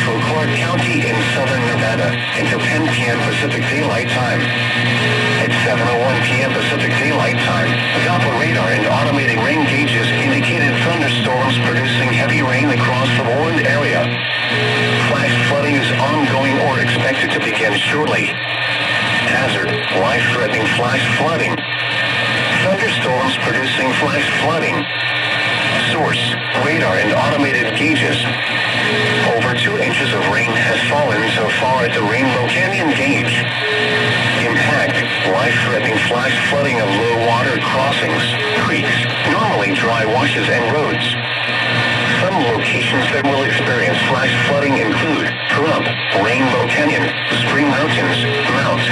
central Clark County in southern Nevada until 10 p.m. Pacific Daylight Time. At 7:01 p.m. Pacific Daylight Time, Doppler radar and automated rain gauges indicated thunderstorms producing heavy rain across the warned area. Flash flooding is ongoing or expected to begin shortly. Hazard, life-threatening flash flooding. Thunderstorms producing flash flooding. Source, radar and automated gauges. Over 2 inches of rain has fallen so far at the Rainbow Canyon gauge. Impact, life-threatening flash flooding of low water crossings, creeks, normally dry washes and roads. Some locations that will experience flash flooding include Pahrump, Rainbow Canyon, Spring Mountains, Mount,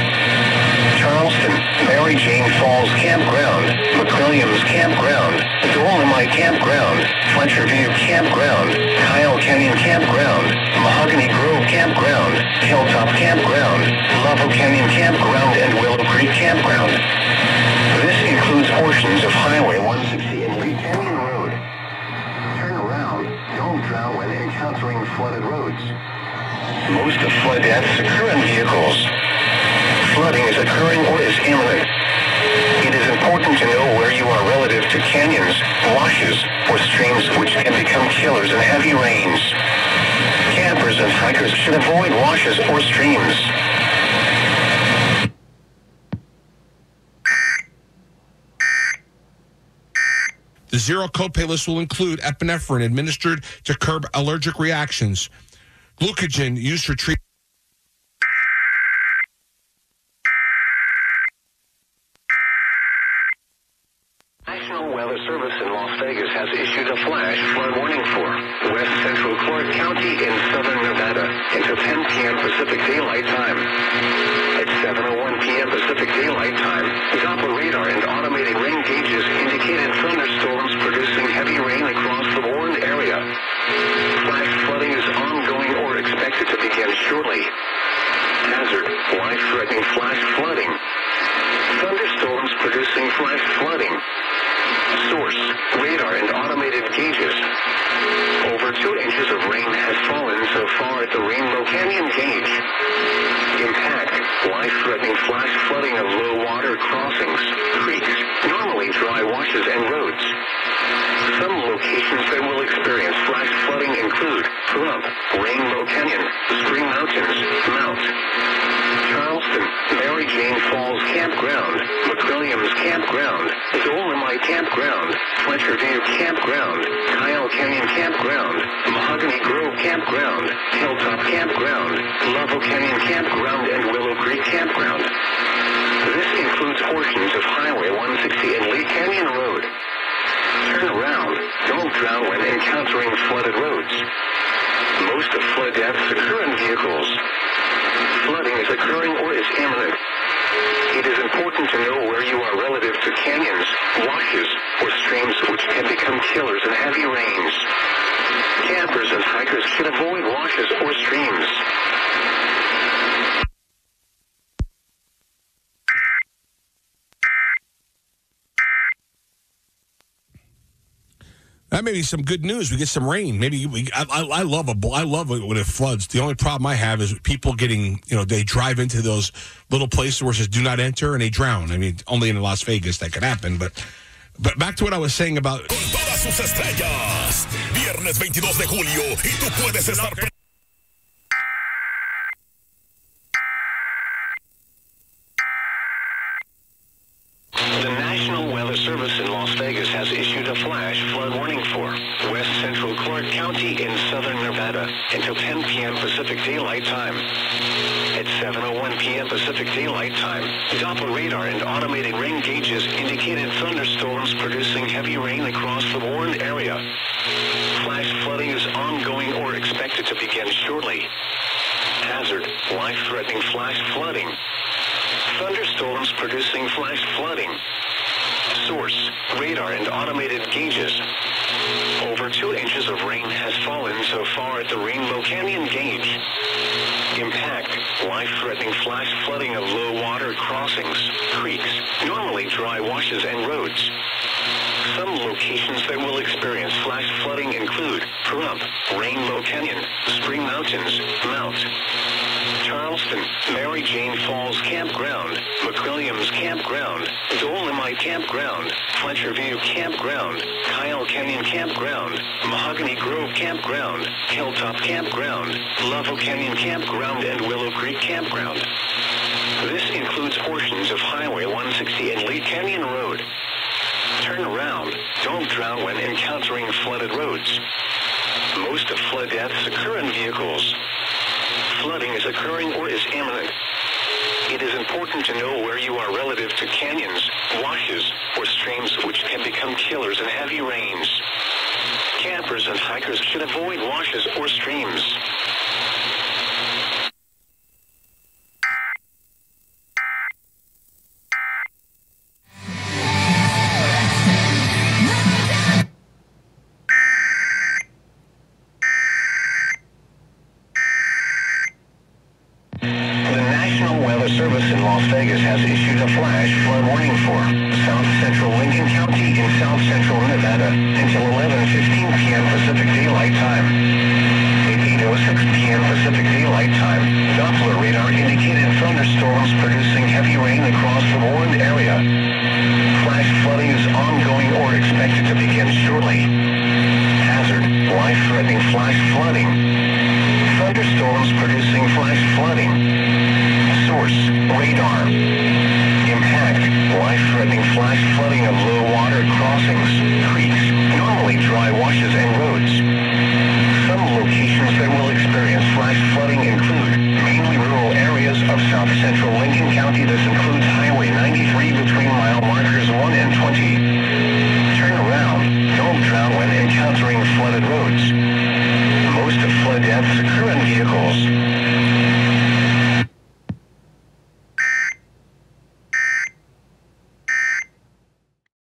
Charleston, Mary Jane Falls Campground, McWilliams Campground, Dolomite Campground, Fletcher View Campground, Kyle Canyon Campground, Mahogany Grove Campground, Hilltop Campground, Lavo Canyon Campground, and Willow Creek Campground. This includes portions of Highway 160 and Lee Canyon Road. Turn around, don't drown when encountering flooded roads. Most of flood deaths occur in vehicles. Flooding is occurring or is imminent. It is important to know where you are relative to canyons, washes, or streams which can become killers in heavy rains. Campers and hikers should avoid washes or streams. The zero copay list will include epinephrine administered to curb allergic reactions, glucogen used for treatment. National Weather Service in Las Vegas has issued a flash flood warning for west central Clark County in southern Nevada until 10 p.m. Pacific Daylight Time. At 7:01 p.m. Pacific Daylight Time, Doppler radar and automated rain gauges indicated thunderstorms producing heavy rain across the warned area. Flash flooding is ongoing or expected to begin shortly. Hazard, life-threatening flash flooding. Thunderstorms producing flash flooding. Source, radar and automated gauges. Over 2 inches of rain has fallen so far at the Rainbow Canyon gauge. Impact, life-threatening flash flooding of low water crossings, creeks, normally dry washes and roads. Some locations that will experience flash flooding include Pahrump, Rainbow Canyon, Spring Mountains, Mount, Charleston, Mary Jane Falls Campground, McWilliams Campground, Dolomite Campground, Fletcher View Campground, Kyle Canyon Campground, Mahogany Grove Campground, Hilltop Campground, Lavo Canyon Campground, and Willow Creek Campground. This includes portions of Highway 160 and Lee Canyon Road. Turn around, don't drown when encountering flooded roads. Most of flood deaths occur in vehicles. Flooding is occurring or is imminent. It is important to know where you are relative to canyons, washes, or streams which can become killers in heavy rains. Campers and hikers should avoid washes or streams. That may be some good news. We get some rain. Maybe I love it when it floods. The only problem I have is people getting, they drive into those little places where it says do not enter and they drown. I mean, only in Las Vegas that could happen. But back to what I was saying about. Con todas sus estrellas. Viernes 22 de julio y tú puedes estar. The National Weather Service in Las Vegas has issued a flash flood warning for west central Clark County in southern Nevada until 10 p.m. Pacific Daylight Time. At 7:01 p.m. Pacific Daylight Time, Doppler radar and automated rain gauges indicated thunderstorms producing heavy rain across the warned area. Flash flooding is ongoing or expected to begin shortly. Hazard, life-threatening flash flooding. Thunderstorms producing flash flooding. Source, radar and automated gauges. Over 2 inches of rain has fallen so far at the Rainbow Canyon gauge. Impact, life-threatening flash flooding of low water crossings, creeks, normally dry washes and roads. Some locations locations that will experience flash flooding include Pahrump, Rainbow Canyon, Spring Mountains, Mount Charleston, Mary Jane Falls Campground, McWilliams Campground, Dolomite Campground, Fletcher View Campground, Kyle Canyon Campground, Mahogany Grove Campground, Hilltop Campground, Lovell Canyon Campground, and Willow Creek Campground. This includes portions of Highway 160 and Lee Canyon Road. Turn around. Don't drown when encountering flooded roads. Most of flood deaths occur in vehicles. Flooding is occurring or is imminent. It is important to know where you are relative to canyons, washes, or streams which can become killers in heavy rains. Campers and hikers should avoid washes or streams. Service in Las Vegas has issued a flash flood warning for South Central Lincoln County in South Central Nevada until 11:15 p.m. Pacific Daylight Time. At 8:06 p.m. Pacific Daylight Time, Doppler radar indicated thunderstorms producing heavy rain across the warned area. Flash flooding is ongoing or expected to begin shortly. Hazard: life-threatening flash flooding. Thunderstorms producing flash flooding. Source: radar. Impact: life-threatening flash flooding of low water crossings, creeks, normally dry washes, and roads. Some locations that will experience flash flooding include mainly rural areas of South Central Lincoln County. This includes Highway 93 between mile markers 1 and 20. Turn around. Don't drown when encountering flooded roads. Most of flood deaths occur in vehicles.